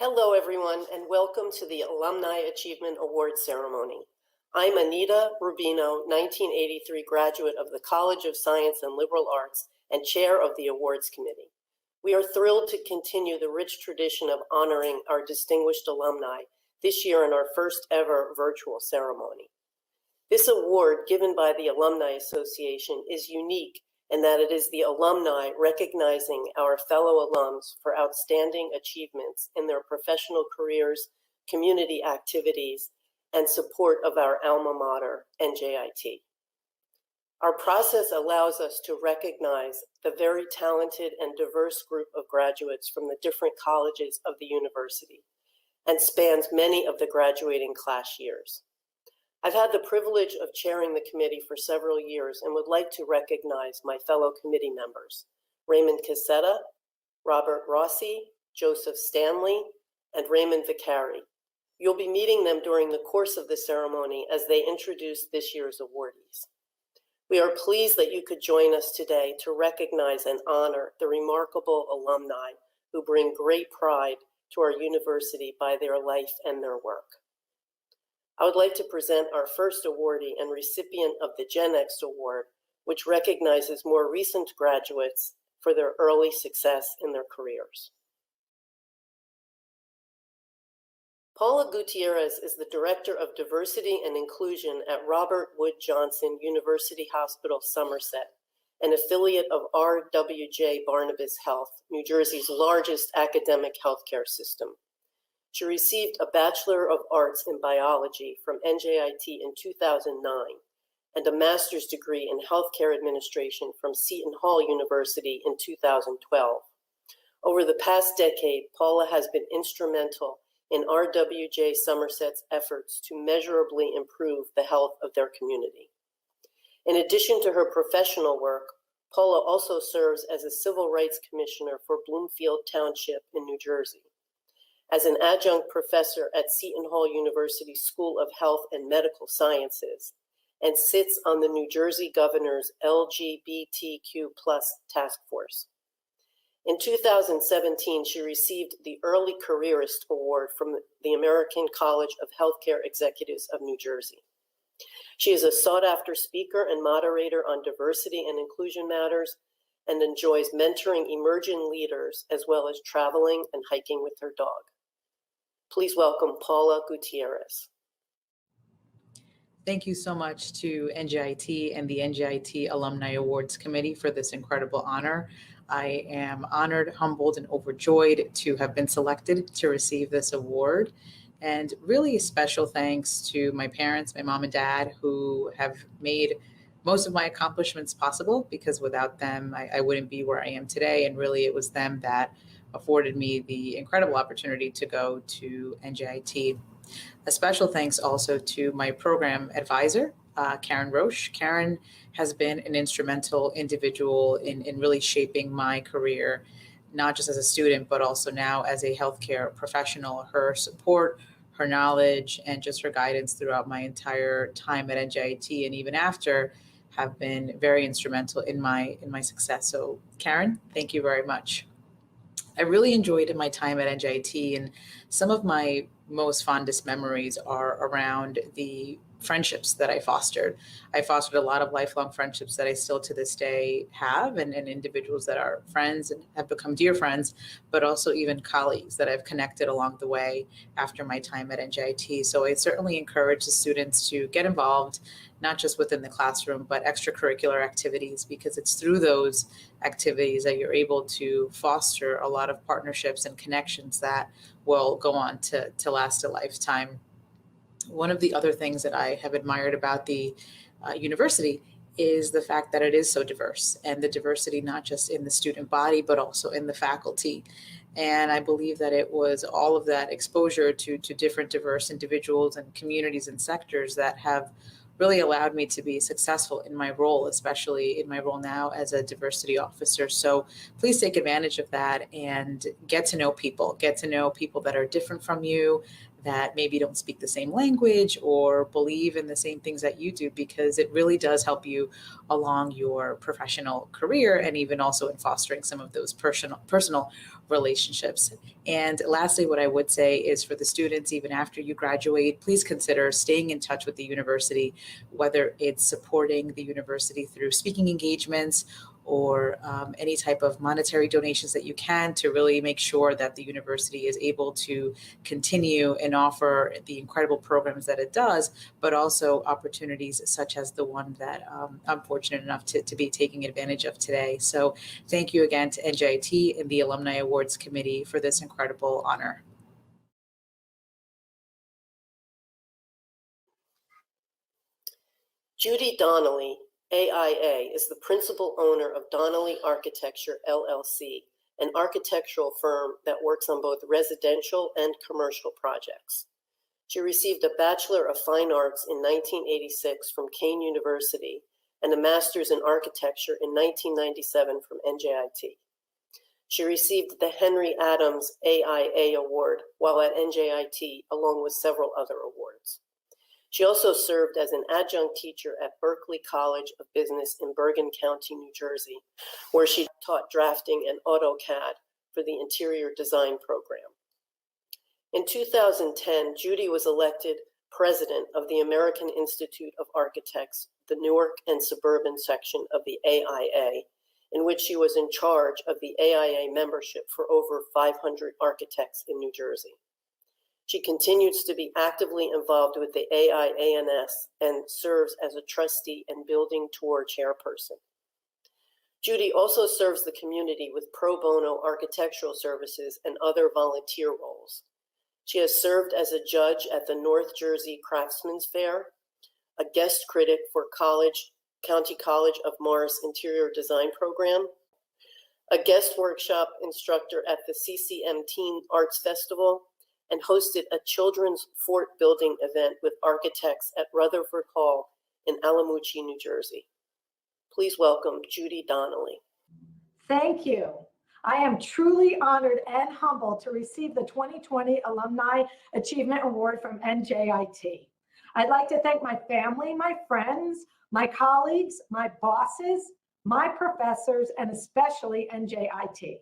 Hello, everyone, and welcome to the Alumni Achievement Award Ceremony. I'm Anita, Rubino, 1983 graduate of the College of Science and Liberal Arts and chair of the Awards Committee. We are thrilled to continue the rich tradition of honoring our distinguished alumni this year in our first ever virtual ceremony. This award, given by the Alumni Association, is unique in that it is the alumni recognizing our fellow alums for outstanding achievements in their professional careers, community activities, and support of our alma mater, NJIT. Our process allows us to recognize the very talented and diverse group of graduates from the different colleges of the university and spans many of the graduating class years. I've had the privilege of chairing the committee for several years and would like to recognize my fellow committee members, Raymond Cassetta, Robert Rossi, Joseph Stanley, and Raymond Vicari. You'll be meeting them during the course of the ceremony as they introduce this year's awardees. We are pleased that you could join us today to recognize and honor the remarkable alumni who bring great pride to our university by their life and their work. I would like to present our first awardee and recipient of the Gen X Award, which recognizes more recent graduates for their early success in their careers. Paula Gutierrez is the Director of Diversity and Inclusion at Robert Wood Johnson University Hospital, Somerset, an affiliate of RWJ Barnabas Health, New Jersey's largest academic healthcare system. She received a Bachelor of Arts in Biology from NJIT in 2009 and a master's degree in healthcare administration from Seton Hall University in 2012. Over the past decade, Paula has been instrumental in RWJ Somerset's efforts to measurably improve the health of their community. In addition to her professional work, Paula also serves as a Civil Rights Commissioner for Bloomfield Township in New Jersey. As an adjunct professor at Seton Hall University School of Health and Medical Sciences, and sits on the New Jersey Governor's LGBTQ+ task force. In 2017, she received the Early Careerist Award from the American College of Healthcare Executives of New Jersey. She is a sought-after speaker and moderator on diversity and inclusion matters and enjoys mentoring emerging leaders as well as traveling and hiking with her dog. Please welcome Paula Gutierrez. Thank you so much to NJIT and the NJIT Alumni Awards Committee for this incredible honor. I am honored, humbled, and overjoyed to have been selected to receive this award. And really a special thanks to my parents, my mom and dad, who have made most of my accomplishments possible, because without them, I wouldn't be where I am today. And really it was them that afforded me the incredible opportunity to go to NJIT. A special thanks also to my program advisor, Karen Roche. Karen has been an instrumental individual in really shaping my career, not just as a student, but also now as a healthcare professional. Her support, her knowledge, and just her guidance throughout my entire time at NJIT and even after have been very instrumental in my success. So Karen, thank you very much. I really enjoyed my time at NJIT, and some of my most fondest memories are around the friendships that I fostered. I fostered a lot of lifelong friendships that I still to this day have, and individuals that are friends and have become dear friends, but also even colleagues that I've connected along the way after my time at NJIT. So I certainly encourage the students to get involved, not just within the classroom, but extracurricular activities, because it's through those activities that you're able to foster a lot of partnerships and connections that will go on to last a lifetime. One of the other things that I have admired about the university is the fact that it is so diverse, and the diversity not just in the student body, but also in the faculty. And I believe that it was all of that exposure to different diverse individuals and communities and sectors that have really allowed me to be successful in my role, especially in my role now as a diversity officer. So please take advantage of that and get to know people that are different from you, that maybe don't speak the same language or believe in the same things that you do, because it really does help you along your professional career and even also in fostering some of those personal relationships. And lastly, what I would say is for the students, even after you graduate, please consider staying in touch with the university, whether it's supporting the university through speaking engagements or any type of monetary donations that you can, to really make sure that the university is able to continue and offer the incredible programs that it does, but also opportunities such as the one that I'm fortunate enough to be taking advantage of today. So thank you again to NJIT and the Alumni Awards Committee for this incredible honor. Judy Donnelly, AIA, is the principal owner of Donnelly Architecture, LLC, an architectural firm that works on both residential and commercial projects. She received a Bachelor of Fine Arts in 1986 from Kean University and a Master's in Architecture in 1997 from NJIT. She received the Henry Adams AIA Award while at NJIT, along with several other awards. She also served as an adjunct teacher at Berkeley College of Business in Bergen County, New Jersey, where she taught drafting and AutoCAD for the interior design program. In 2010, Judy was elected president of the American Institute of Architects, the Newark and Suburban section of the AIA, in which she was in charge of the AIA membership for over 500 architects in New Jersey. She continues to be actively involved with the AIANS and serves as a trustee and building tour chairperson. Judy also serves the community with pro bono architectural services and other volunteer roles. She has served as a judge at the North Jersey Craftsman's Fair, a guest critic for County College of Morris Interior Design Program, a guest workshop instructor at the CCM Teen Arts Festival, and hosted a children's fort building event with architects at Rutherford Hall in Alamuchee, New Jersey. Please welcome Judy Donnelly. Thank you. I am truly honored and humbled to receive the 2020 Alumni Achievement Award from NJIT. I'd like to thank my family, my friends, my colleagues, my bosses, my professors, and especially NJIT.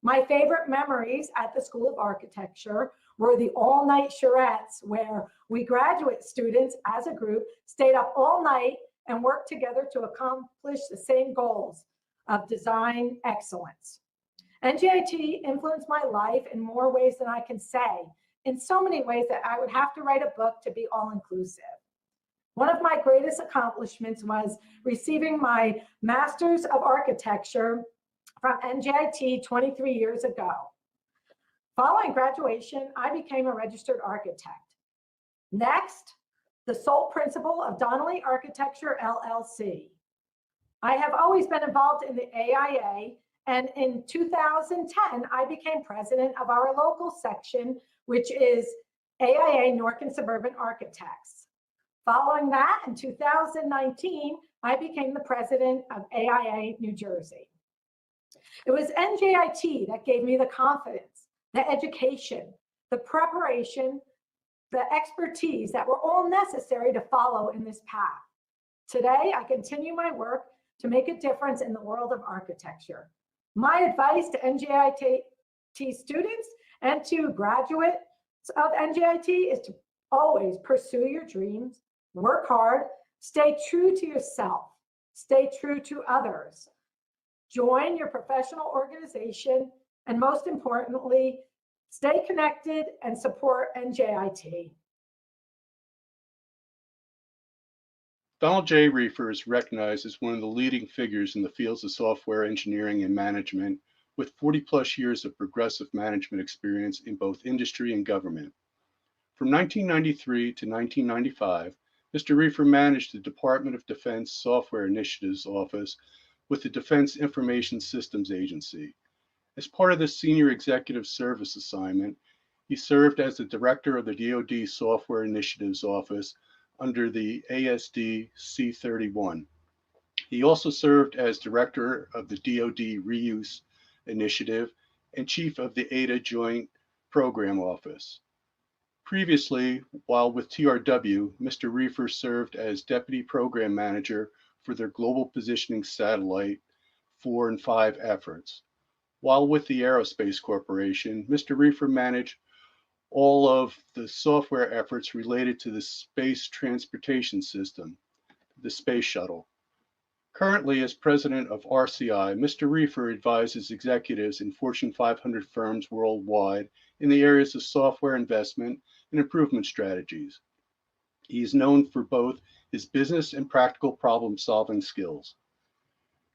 My favorite memories at the School of Architecture were the all-night charrettes, where we graduate students as a group stayed up all night and worked together to accomplish the same goals of design excellence. NJIT influenced my life in more ways than I can say, in so many ways that I would have to write a book to be all-inclusive. One of my greatest accomplishments was receiving my Master's of Architecture from NJIT 23 years ago. Following graduation, I became a registered architect. Next, the sole principal of Donnelly Architecture, LLC. I have always been involved in the AIA, and in 2010, I became president of our local section, which is AIA Newark and Suburban Architects. Following that, in 2019, I became the president of AIA New Jersey. It was NJIT that gave me the confidence, the education, the preparation, the expertise that were all necessary to follow in this path. Today, I continue my work to make a difference in the world of architecture. My advice to NJIT students and to graduates of NJIT is to always pursue your dreams, work hard, stay true to yourself, stay true to others. Join your professional organization, and most importantly, stay connected and support NJIT. Donald J. Reefer is recognized as one of the leading figures in the fields of software engineering and management, with 40-plus years of progressive management experience in both industry and government. From 1993 to 1995, Mr. Reefer managed the Department of Defense Software Initiatives Office with the Defense Information Systems Agency. As part of this senior executive service assignment, he served as the director of the DoD Software Initiatives Office under the ASD C-31. He also served as director of the DoD Reuse Initiative and chief of the ADA Joint Program Office. Previously, while with TRW, Mr. Reefer served as Deputy Program Manager for their Global Positioning Satellite 4 and 5 efforts. While with the Aerospace Corporation, Mr. Reefer managed all of the software efforts related to the Space Transportation System, the Space Shuttle. Currently, as president of RCI, Mr. Reefer advises executives in Fortune 500 firms worldwide in the areas of software investment and improvement strategies. He is known for both his business and practical problem-solving skills.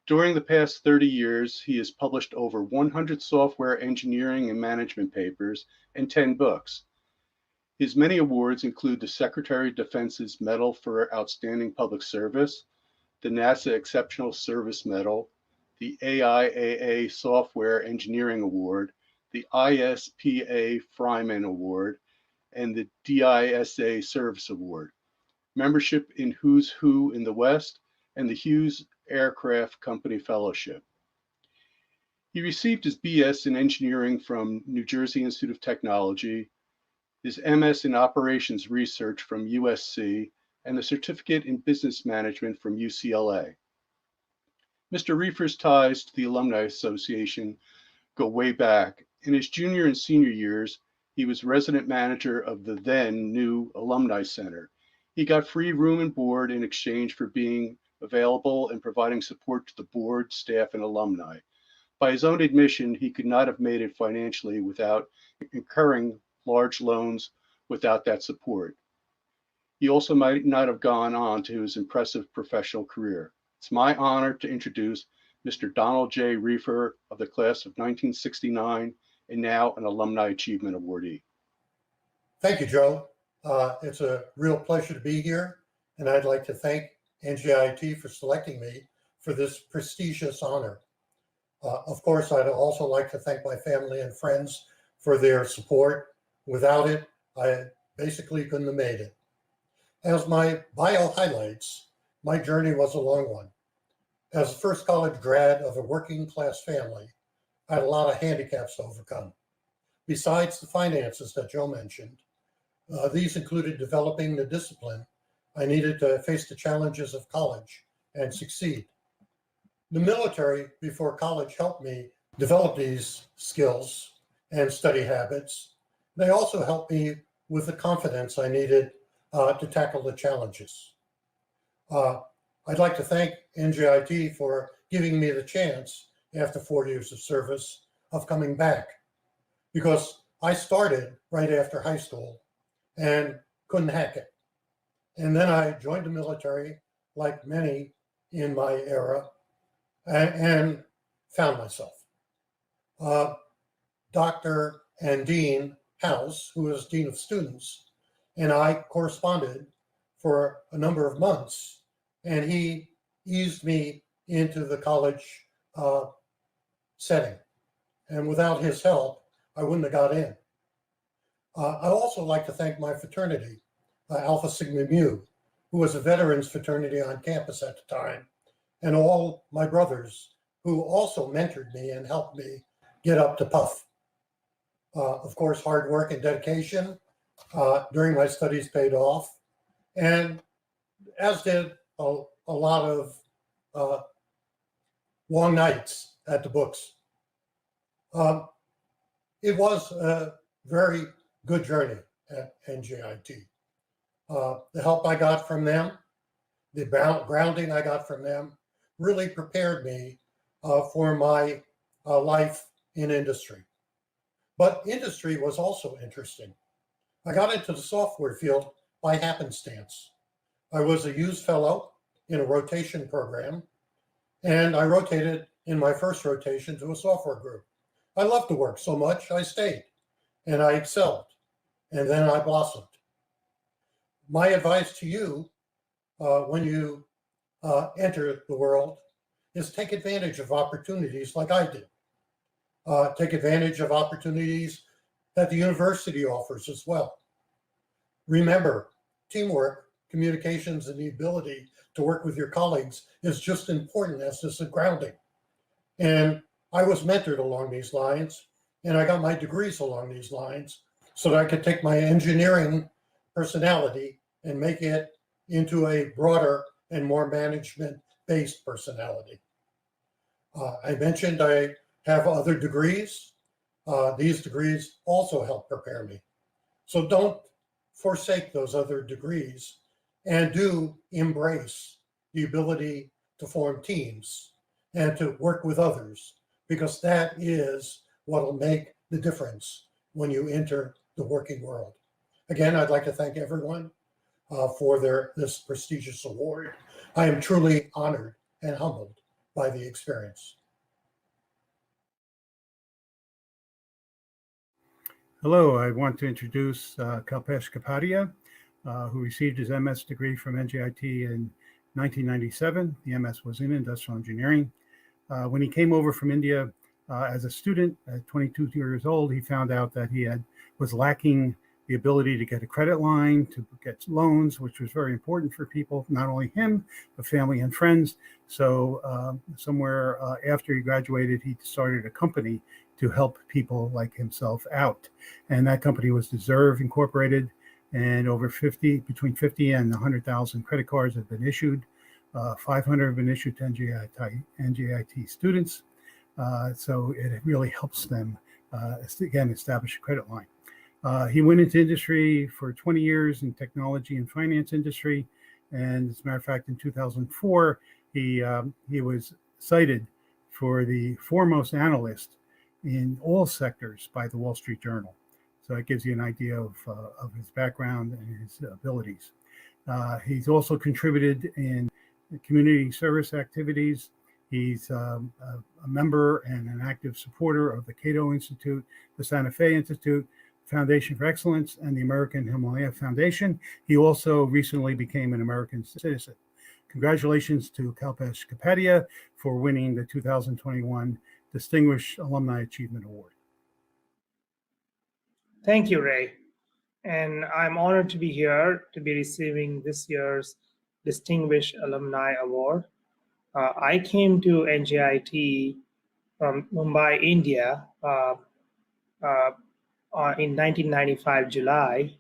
During the past 30 years, he has published over 100 software engineering and management papers and 10 books. His many awards include the Secretary of Defense's Medal for Outstanding Public Service, the NASA Exceptional Service Medal, the AIAA Software Engineering Award, the ISPA Fryman Award, and the DISA Service Award, membership in Who's Who in the West, and the Hughes Aircraft Company Fellowship. He received his BS in Engineering from New Jersey Institute of Technology, his MS in Operations Research from USC, and the Certificate in Business Management from UCLA. Mr. Reefer's ties to the Alumni Association go way back. In his junior and senior years, he was resident manager of the then new Alumni Center. He got free room and board in exchange for being available and providing support to the board, staff, and alumni. By his own admission, he could not have made it financially without incurring large loans without that support. He also might not have gone on to his impressive professional career. It's my honor to introduce Mr. Donald J. Reefer of the class of 1969 and now an Alumni Achievement Awardee. Thank you, Joe. It's a real pleasure to be here, and I'd like to thank NJIT for selecting me for this prestigious honor. Of course, I'd also like to thank my family and friends for their support. Without it, I basically couldn't have made it. As my bio highlights, my journey was a long one. As a first college grad of a working class family, I had a lot of handicaps to overcome. Besides the finances that Joe mentioned, these included developing the discipline I needed to face the challenges of college and succeed. The military before college helped me develop these skills and study habits. They also helped me with the confidence I needed to tackle the challenges. I'd like to thank NJIT for giving me the chance after 4 years of service of coming back, because I started right after high school and couldn't hack it. And then I joined the military, like many in my era, and found myself. Dr. and Dean House, who was Dean of Students, and I corresponded for a number of months, and he eased me into the college setting. And without his help, I wouldn't have got in. I'd also like to thank my fraternity, Alpha Sigma Mu, who was a veterans fraternity on campus at the time, and all my brothers who also mentored me and helped me get up to puff. Of course, hard work and dedication during my studies paid off, and as did a lot of long nights at the books. It was a very good journey at NJIT. The help I got from them, the grounding I got from them, really prepared me for my life in industry. But industry was also interesting. I got into the software field by happenstance. I was a Hughes Fellow in a rotation program, and I rotated in my first rotation to a software group. I loved the work so much, I stayed, and I excelled, and then I blossomed. My advice to you when you enter the world is take advantage of opportunities like I did. Take advantage of opportunities that the university offers as well. Remember, teamwork, communications, and the ability to work with your colleagues is just important as is the grounding. And I was mentored along these lines, and I got my degrees along these lines. so that I could take my engineering personality and make it into a broader and more management-based personality. I mentioned I have other degrees. These degrees also help prepare me. So don't forsake those other degrees, and do embrace the ability to form teams and to work with others, because that is what will make the difference when you enter the working world. Again, I'd like to thank everyone for this prestigious award. I am truly honored and humbled by the experience. Hello, I want to introduce Kalpesh G, who received his MS degree from NJIT in 1997. The MS was in industrial engineering. When he came over from India as a student at 22 years old, he found out that he was lacking the ability to get a credit line, to get loans, which was very important for people, not only him, but family and friends. So somewhere after he graduated, he started a company to help people like himself out. And that company was Deserve Incorporated, and between 50 and 100,000 credit cards have been issued. 500 have been issued to NJIT students. So it really helps them, again, establish a credit line. He went into industry for 20 years in technology and finance industry. And as a matter of fact, in 2004, he was cited for the foremost analyst in all sectors by the Wall Street Journal. So it gives you an idea of his background and his abilities. He's also contributed in community service activities. He's a member and an active supporter of the Cato Institute, the Santa Fe Institute, Foundation for Excellence, and the American Himalaya Foundation. He also recently became an American citizen. Congratulations to Kalpesh G for winning the 2021 Distinguished Alumni Achievement Award. Thank you, Ray. And I'm honored to be here to be receiving this year's Distinguished Alumni Award. I came to NJIT from Mumbai, India in 1995, July.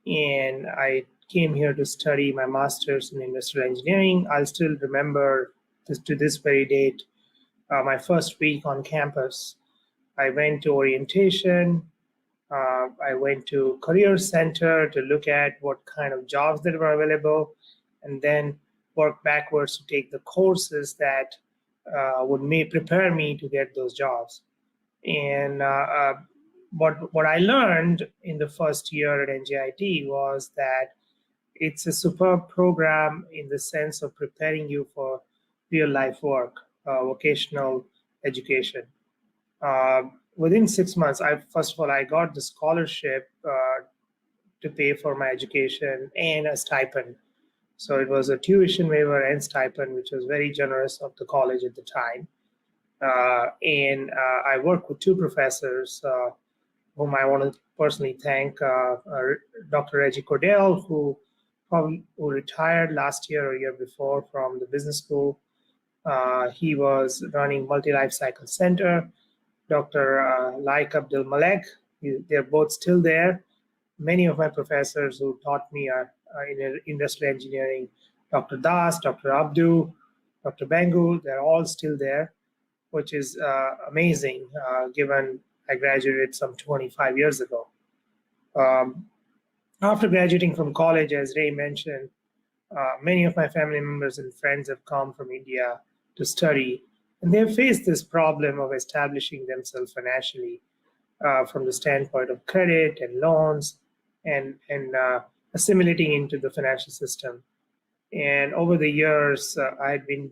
And I came here to study my master's in industrial engineering. I'll still remember to this very date, my first week on campus. I went to orientation. I went to Career Center to look at what kind of jobs that were available, and then work backwards to take the courses that would prepare me to get those jobs. And what I learned in the first year at NJIT was that it's a superb program in the sense of preparing you for real life work, vocational education. Within 6 months, first of all, I got the scholarship to pay for my education and a stipend. So it was a tuition waiver and stipend, which was very generous of the college at the time. And I worked with two professors whom I want to personally thank, Dr. Reggie Cordell, who retired last year or year before from the business school. He was running Multi-Life Cycle Center. Dr. Laik Abdul Malek, they're both still there. Many of my professors who taught me are in industrial engineering, Dr. Das, Dr. Abdu, Dr. Bengu, they're all still there, which is amazing given I graduated some 25 years ago. After graduating from college, as Ray mentioned, many of my family members and friends have come from India to study, and they've faced this problem of establishing themselves financially from the standpoint of credit and loans and assimilating into the financial system. And over the years, I had been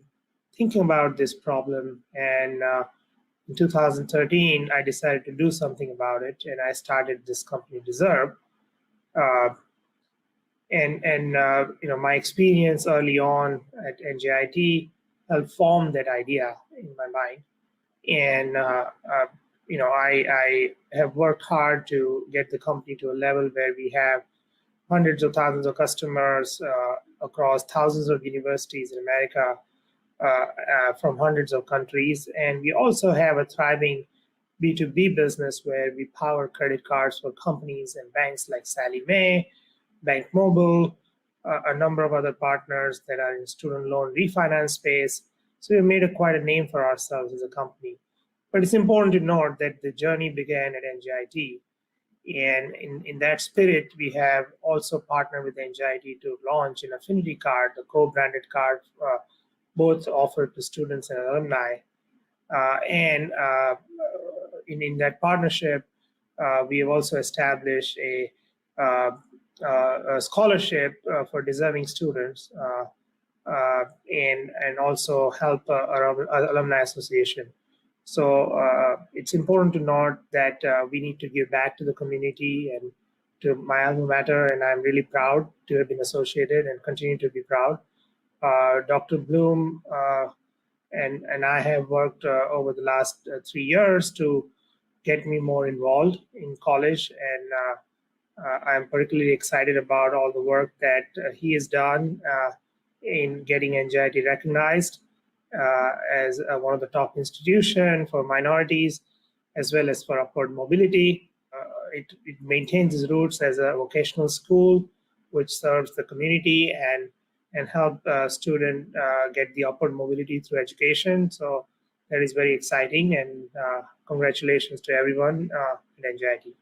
thinking about this problem, and in 2013, I decided to do something about it, and I started this company, Deserve. My experience early on at NJIT helped form that idea in my mind. And I have worked hard to get the company to a level where we have hundreds of thousands of customers across thousands of universities in America from hundreds of countries. And we also have a thriving B2B business where we power credit cards for companies and banks like Sally Mae, Bank Mobile, a number of other partners that are in student loan refinance space. So we made quite a name for ourselves as a company. But it's important to note that the journey began at NJIT. And in that spirit, we have also partnered with NJIT to launch an affinity card, the co-branded card, both offered to students and alumni. In that partnership, we have also established a scholarship for deserving students and also help our alumni association. So it's important to note that we need to give back to the community and to my alma mater, and I'm really proud to have been associated and continue to be proud. Dr. Bloom and I have worked over the last 3 years to get me more involved in college, and I'm particularly excited about all the work that he has done in getting NJIT recognized as one of the top institutions for minorities, as well as for upward mobility. It maintains its roots as a vocational school, which serves the community and help students get the upward mobility through education. So that is very exciting, and congratulations to everyone at NJIT.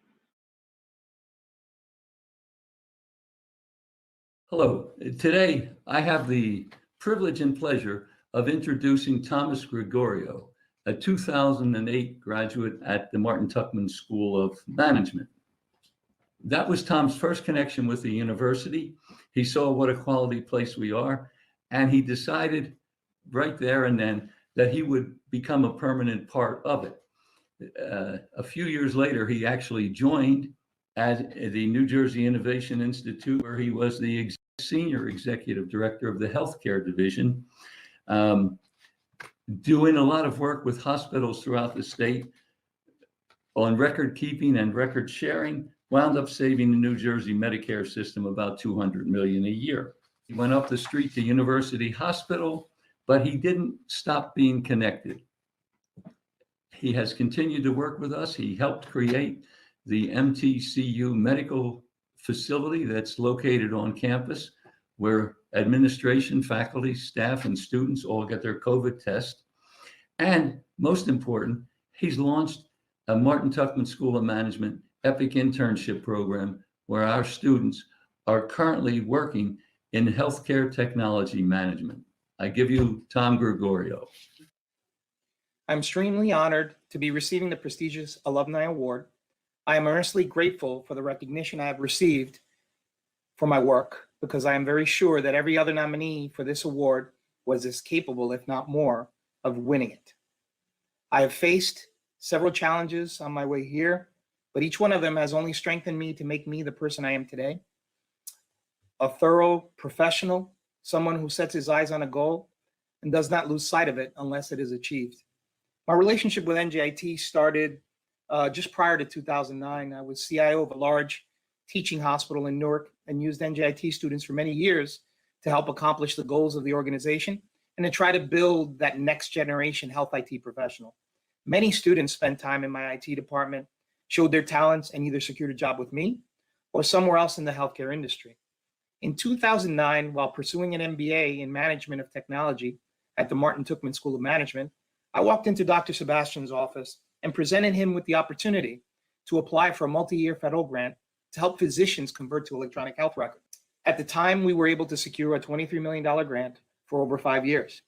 Hello. Today, I have the privilege and pleasure of introducing Tomas Gregorio, a 2008 graduate at the Martin Tuckman School of Management. That was Tom's first connection with the university. He saw what a quality place we are, and he decided right there and then that he would become a permanent part of it. A few years later, he actually joined at the New Jersey Innovation Institute, where he was the senior executive director of the healthcare division, doing a lot of work with hospitals throughout the state on record keeping and record sharing, wound up saving the New Jersey Medicare system about $200 million a year. He went up the street to University Hospital, but he didn't stop being connected. He has continued to work with us. He helped create the MTCU medical facility that's located on campus, where administration, faculty, staff, and students all get their COVID test. And most important, he's launched a Martin Tuckman School of Management EPIC internship program, where our students are currently working in healthcare technology management. I give you Tom Gregorio. I'm extremely honored to be receiving the prestigious Alumni Award. I am earnestly grateful for the recognition I have received for my work, because I am very sure that every other nominee for this award was as capable, if not more, of winning it. I have faced several challenges on my way here, but each one of them has only strengthened me to make me the person I am today. A thorough professional, someone who sets his eyes on a goal and does not lose sight of it unless it is achieved. My relationship with NJIT started just prior to 2009. I was CIO of a large teaching hospital in Newark and used NJIT students for many years to help accomplish the goals of the organization and to try to build that next generation health IT professional. Many students spent time in my IT department, showed their talents, and either secured a job with me or somewhere else in the healthcare industry. In 2009, while pursuing an MBA in Management of Technology at the Martin Tuckman School of Management, I walked into Dr. Sebastian's office and presented him with the opportunity to apply for a multi-year federal grant to help physicians convert to electronic health records. At the time, we were able to secure a $23 million grant for over 5 years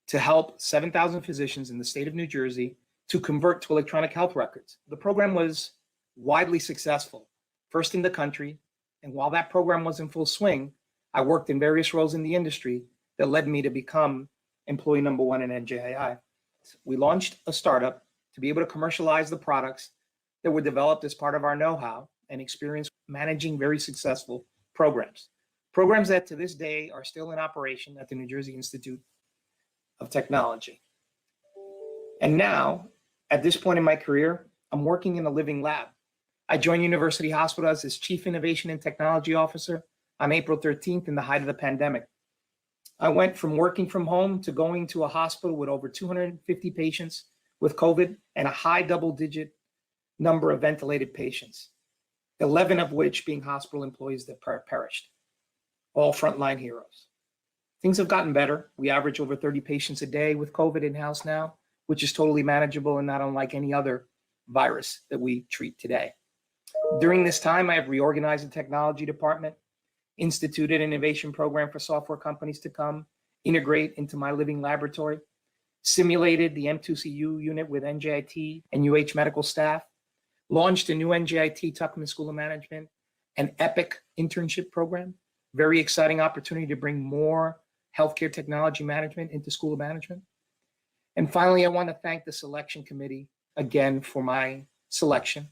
to help 7,000 physicians in the state of New Jersey to convert to electronic health records. The program was widely successful, first in the country, and while that program was in full swing, I worked in various roles in the industry that led me to become employee number one in NJIT. We launched a startup to be able to commercialize the products that were developed as part of our know-how and experience managing very successful programs. Programs that to this day are still in operation at the New Jersey Institute of Technology. And now, at this point in my career, I'm working in a living lab. I joined University Hospital as its Chief Innovation and Technology Officer on April 13th in the height of the pandemic. I went from working from home to going to a hospital with over 250 patients with COVID and a high double-digit number of ventilated patients, 11 of which being hospital employees that perished, all frontline heroes. Things have gotten better. We average over 30 patients a day with COVID in-house now, which is totally manageable and not unlike any other virus that we treat today. During this time, I have reorganized the technology department, instituted an innovation program for software companies to come integrate into my living laboratory, simulated the M2CU unit with NJIT and UH medical staff, launched a new NJIT Tuckman School of Management, an EPIC internship program, very exciting opportunity to bring more healthcare technology management into School of Management. And finally, I want to thank the selection committee again for my selection.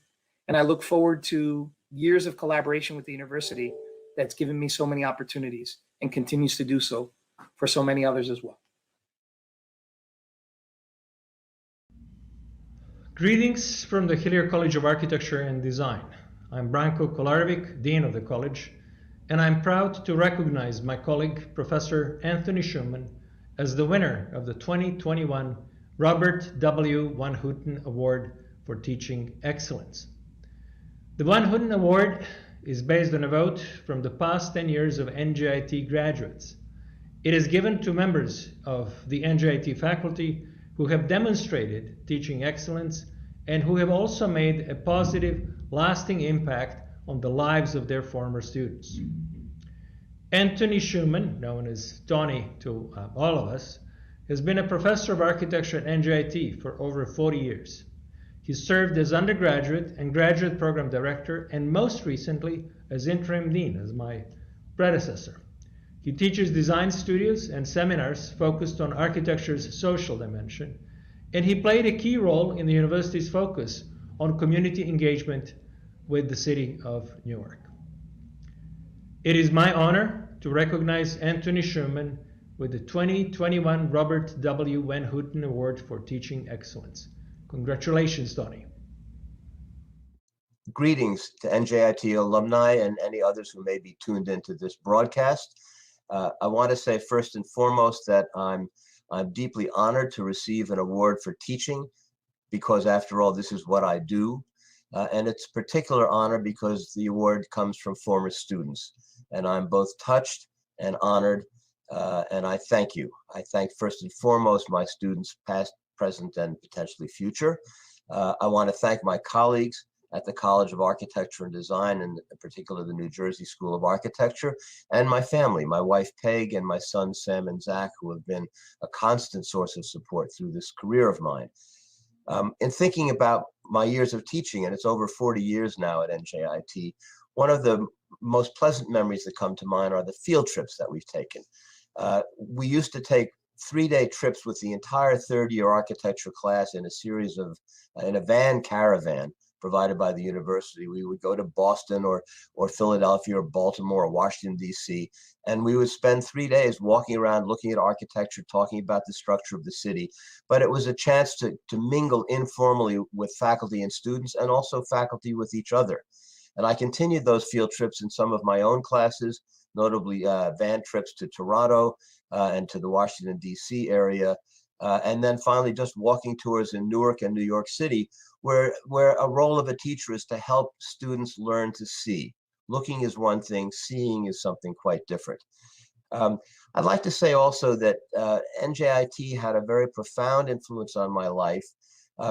And I look forward to years of collaboration with the university that's given me so many opportunities and continues to do so for so many others as well. Greetings from the Hillier College of Architecture and Design. I'm Branko Kolarevic, Dean of the College, and I'm proud to recognize my colleague, Professor Anthony Schuman, as the winner of the 2021 Robert W. Van Houten Award for Teaching Excellence. The Van Houten Award is based on a vote from the past 10 years of NJIT graduates. It is given to members of the NJIT faculty who have demonstrated teaching excellence and who have also made a positive, lasting impact on the lives of their former students. Anthony Schuman, known as Tony to all of us, has been a professor of architecture at NJIT for over 40 years. He served as undergraduate and graduate program director, and most recently as interim dean, as my predecessor. He teaches design studios and seminars focused on architecture's social dimension, and he played a key role in the university's focus on community engagement with the city of Newark. It is my honor to recognize Anthony Schuman with the 2021 Robert W. Van Houten Award for Teaching Excellence. Congratulations, Tony. Greetings to NJIT alumni and any others who may be tuned into this broadcast. I want to say first and foremost that I'm deeply honored to receive an award for teaching, because after all, this is what I do. And it's a particular honor because the award comes from former students. And I'm both touched and honored, and I thank you. I thank first and foremost my students, past, present, and potentially future. I want to thank my colleagues at the College of Architecture and Design, and in particular the New Jersey School of Architecture, and my family, my wife Peg and my sons Sam and Zach, who have been a constant source of support through this career of mine. In thinking about my years of teaching, and it's over 40 years now at NJIT, one of the most pleasant memories that come to mind are the field trips that we've taken. We used to take 3-day trips with the entire third-year architecture class in a series of, in a van caravan provided by the university. We would go to Boston or Philadelphia or Baltimore or Washington, D.C., and we would spend 3 days walking around, looking at architecture, talking about the structure of the city. But it was a chance to mingle informally with faculty and students, and also faculty with each other. And I continued those field trips in some of my own classes, notably van trips to Toronto and to the Washington, D.C. area. And then finally just walking tours in Newark and New York City, where a role of a teacher is to help students learn to see. Looking is one thing, seeing is something quite different. I'd like to say also that NJIT had a very profound influence on my life,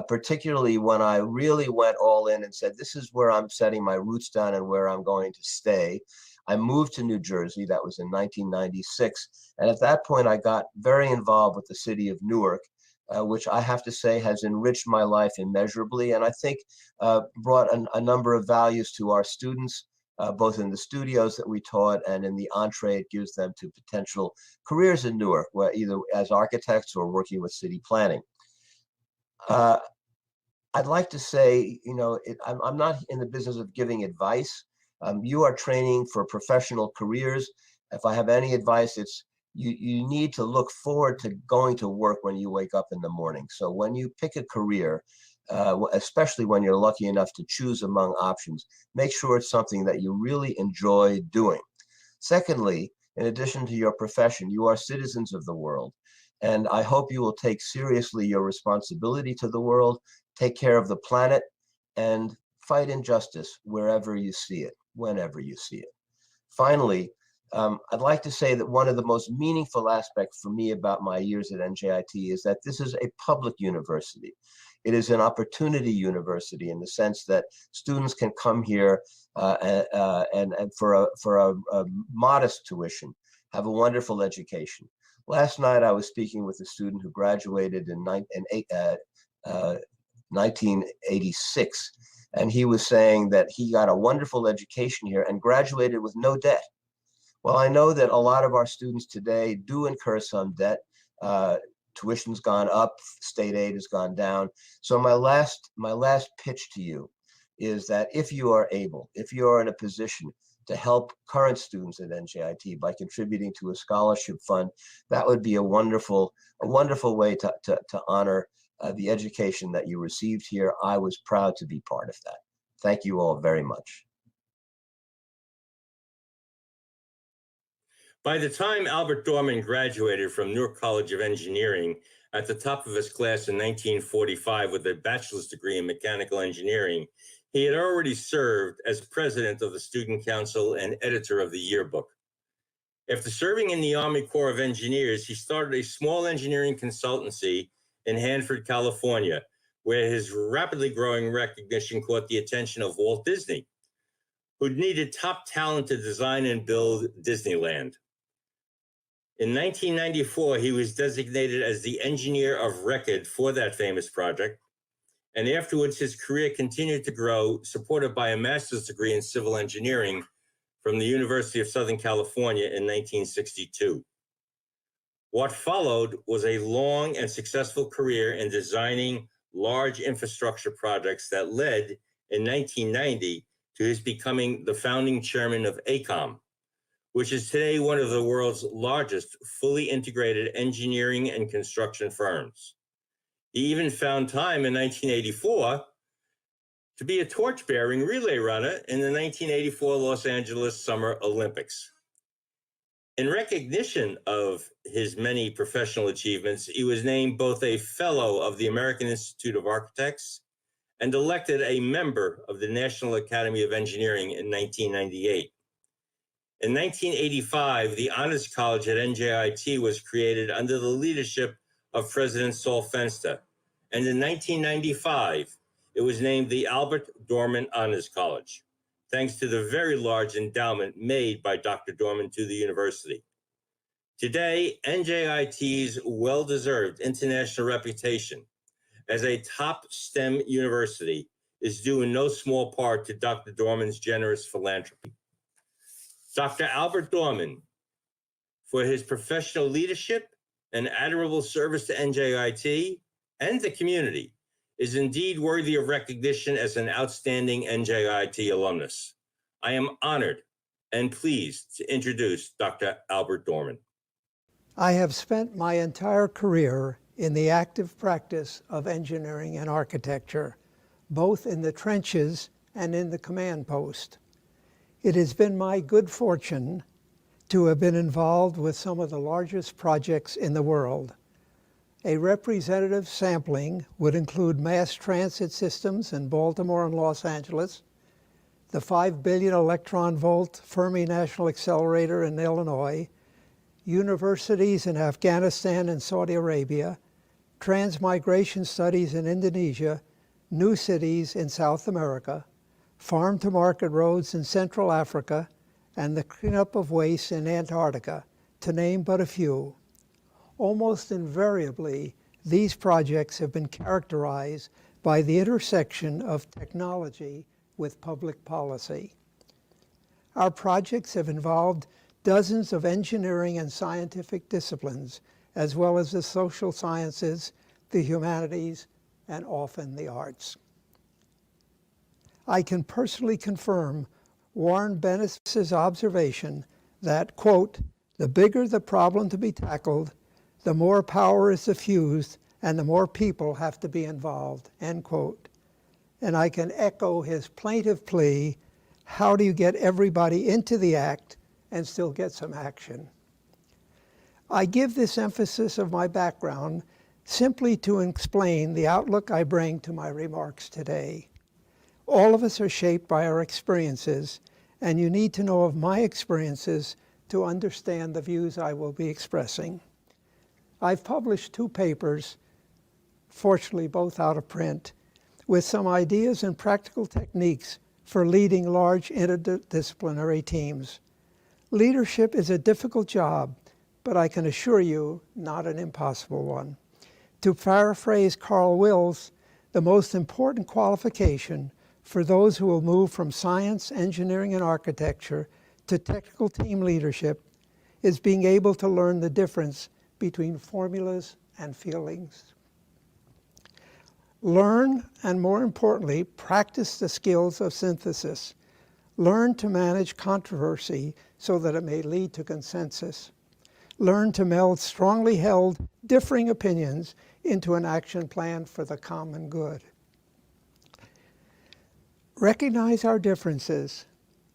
particularly when I really went all in and said, this is where I'm setting my roots down and where I'm going to stay. I moved to New Jersey, that was in 1996. And at that point, I got very involved with the city of Newark, which I have to say has enriched my life immeasurably. And I think brought a number of values to our students, both in the studios that we taught and in the entree it gives them to potential careers in Newark, where either as architects or working with city planning. I'd like to say, you know, I'm not in the business of giving advice. You are training for professional careers. If I have any advice, it's you need to look forward to going to work when you wake up in the morning. So when you pick a career, especially when you're lucky enough to choose among options, make sure it's something that you really enjoy doing. Secondly, in addition to your profession, you are citizens of the world. And I hope you will take seriously your responsibility to the world, take care of the planet, and fight injustice wherever you see it, whenever you see it. Finally, I'd like to say that one of the most meaningful aspects for me about my years at NJIT is that this is a public university. It is an opportunity university in the sense that students can come here and for a modest tuition, have a wonderful education. Last night, I was speaking with a student who graduated in 1986, and he was saying that he got a wonderful education here and graduated with no debt. Well, I know that a lot of our students today do incur some debt. Tuition's gone up, state aid has gone down. So my last pitch to you is that if you are able, if you are in a position to help current students at NJIT by contributing to a scholarship fund, that would be a wonderful way to honor the education that you received here. I was proud to be part of that. Thank you all very much. By the time Albert Dorman graduated from Newark College of Engineering at the top of his class in 1945 with a bachelor's degree in mechanical engineering, he had already served as president of the Student Council and editor of the yearbook. After serving in the Army Corps of Engineers, he started a small engineering consultancy in Hanford, California, where his rapidly growing recognition caught the attention of Walt Disney, who needed top talent to design and build Disneyland. In 1994, he was designated as the engineer of record for that famous project. And afterwards, his career continued to grow, supported by a master's degree in civil engineering from the University of Southern California in 1962. What followed was a long and successful career in designing large infrastructure projects that led in 1990 to his becoming the founding chairman of AECOM, which is today one of the world's largest fully integrated engineering and construction firms. He even found time in 1984 to be a torch-bearing relay runner in the 1984 Los Angeles Summer Olympics. In recognition of his many professional achievements, he was named both a Fellow of the American Institute of Architects and elected a member of the National Academy of Engineering in 1998. In 1985, the Honors College at NJIT was created under the leadership of President Saul Fenster, and in 1995, it was named the Albert Dorman Honors College, thanks to the very large endowment made by Dr. Dorman to the university. Today, NJIT's well-deserved international reputation as a top STEM university is due in no small part to Dr. Dorman's generous philanthropy. Dr. Albert Dorman, for his professional leadership and admirable service to NJIT and the community, is indeed worthy of recognition as an outstanding NJIT alumnus. I am honored and pleased to introduce Dr. Albert Dorman. I have spent my entire career in the active practice of engineering and architecture, both in the trenches and in the command post. It has been my good fortune to have been involved with some of the largest projects in the world. A representative sampling would include mass transit systems in Baltimore and Los Angeles, the 5 billion electron volt Fermi National Accelerator in Illinois, universities in Afghanistan and Saudi Arabia, transmigration studies in Indonesia, new cities in South America, farm-to-market roads in Central Africa, and the cleanup of waste in Antarctica, to name but a few. Almost invariably, these projects have been characterized by the intersection of technology with public policy. Our projects have involved dozens of engineering and scientific disciplines, as well as the social sciences, the humanities, and often the arts. I can personally confirm Warren Bennis's observation that, quote, the bigger the problem to be tackled, the more power is diffused and the more people have to be involved, end quote. And I can echo his plaintive plea, how do you get everybody into the act and still get some action? I give this emphasis of my background simply to explain the outlook I bring to my remarks today. All of us are shaped by our experiences, and you need to know of my experiences to understand the views I will be expressing. I've published 2 papers, fortunately both out of print, with some ideas and practical techniques for leading large interdisciplinary teams. Leadership is a difficult job, but I can assure you, not an impossible one. To paraphrase Carl Wills, the most important qualification for those who will move from science, engineering, and architecture to technical team leadership is being able to learn the difference between formulas and feelings. Learn, and more importantly, practice the skills of synthesis. Learn to manage controversy so that it may lead to consensus. Learn to meld strongly held, differing opinions into an action plan for the common good. Recognize our differences,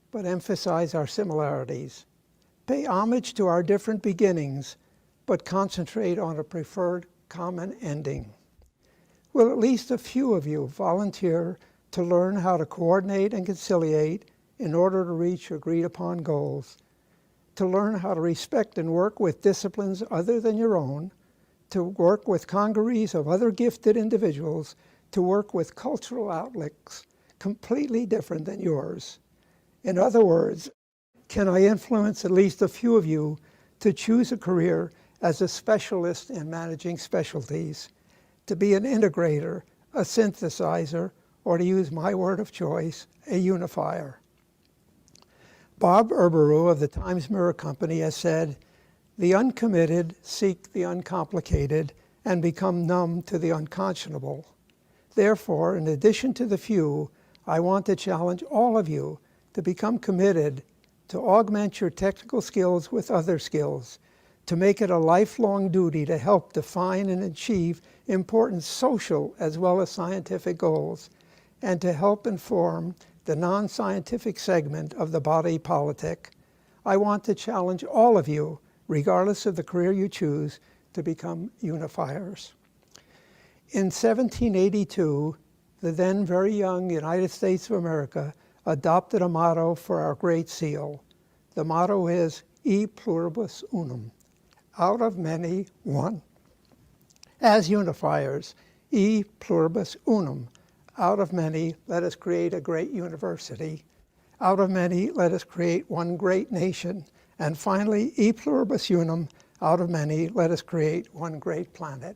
but emphasize our similarities. Pay homage to our different beginnings, but concentrate on a preferred common ending. Will at least a few of you volunteer to learn how to coordinate and conciliate in order to reach agreed upon goals? To learn how to respect and work with disciplines other than your own, to work with congeries of other gifted individuals, to work with cultural outlooks completely different than yours. In other words, can I influence at least a few of you to choose a career as a specialist in managing specialties, to be an integrator, a synthesizer, or to use my word of choice, a unifier? Bob Erberu of the Times Mirror Company has said, "The uncommitted seek the uncomplicated and become numb to the unconscionable." Therefore, in addition to the few, I want to challenge all of you to become committed, to augment your technical skills with other skills, to make it a lifelong duty to help define and achieve important social as well as scientific goals, and to help inform the non-scientific segment of the body politic. I want to challenge all of you, regardless of the career you choose, to become unifiers. In 1782, the then very young United States of America adopted a motto for our Great Seal. The motto is E pluribus unum, out of many, one. As unifiers, E pluribus unum, out of many, let us create a great university. Out of many, let us create one great nation. And finally, E pluribus unum, out of many, let us create one great planet.